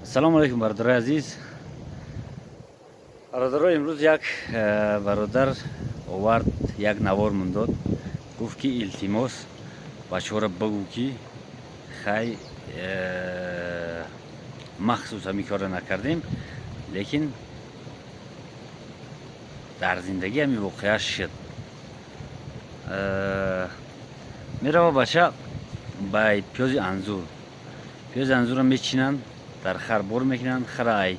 салому алейкум, бародарои азиз. Бародаро, имрӯз як бародар овард, як навормон дод. Гуфт ки илтимос бачаҳоро бигӯ ки хай махсус ҳамин корро накардем, лекин дар зиндагӣ ҳамин воқеа шуд. мерава бача ба пиёзи анзур. пиёзи анзурро мечинанд, дар хар бор мекунанд. хара ай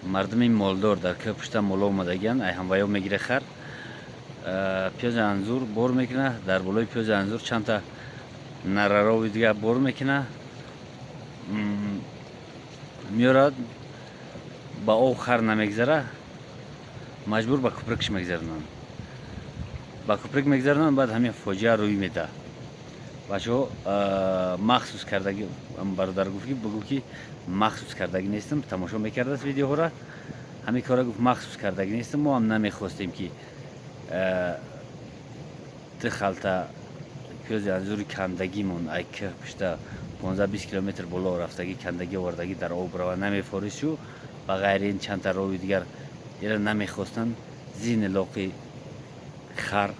мардуми молдор дар коҳи пушта мола омадагиянд, ай ҳамваё мегире хар. пиёзи анзур бор мекуна, дар болои пиёзи анзур чандта нарарови дига бор мекуна, меорад, ба об хар намегзара, маҷбур ба кӯприкш мегзаронанд. ба кӯприк мегзаронанд, баъд ҳамин фоҷиа рӯй медиҳад. бачаҳо махсус кардагӣ, бародар гуфт ки бигӯ ки махсус кардагӣ нестам, тамошо мекардааст видеоҳоро. ҳамин кора гуфт махсус кардагӣ нестам, мо ҳам намехостем ки ти халта пиёзи анзури кандагимон ай коҳи пушта 15-20 километр боло рафтагӣ, кандагӣ овардагӣ дар об рава намефоришу, ба ғайри ин чандта роҳи дигар ира намехостанд. зини лоқи хар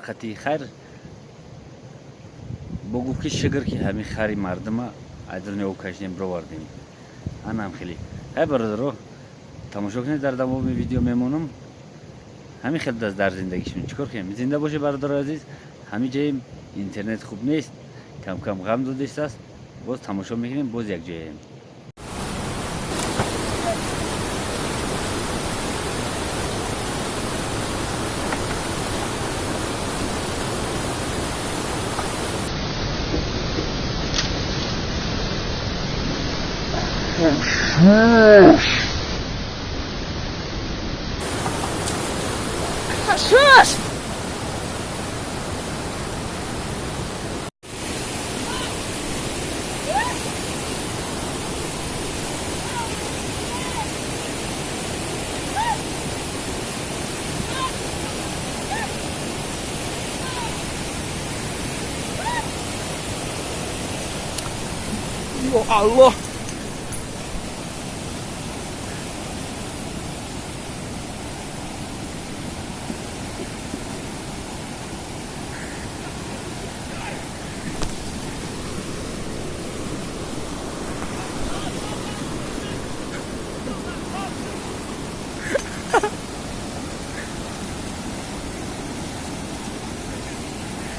қатӣ хайр бо гуфт ки шукр ки ҳамин хари мардума аз дунё кашидем бировардем. анам хеле ҳай бародаро, тамошо кунед, дар тамоми видео мемонам. ҳамин хел даст дар зиндагишон чӣ кор кунем? зинда бошед бародари азиз. ҳамин ҷоем интернет хуб нест, кам ғам додистааст. боз тамошо мекунем, боз як ҷояем. Шаш! Yo Allah!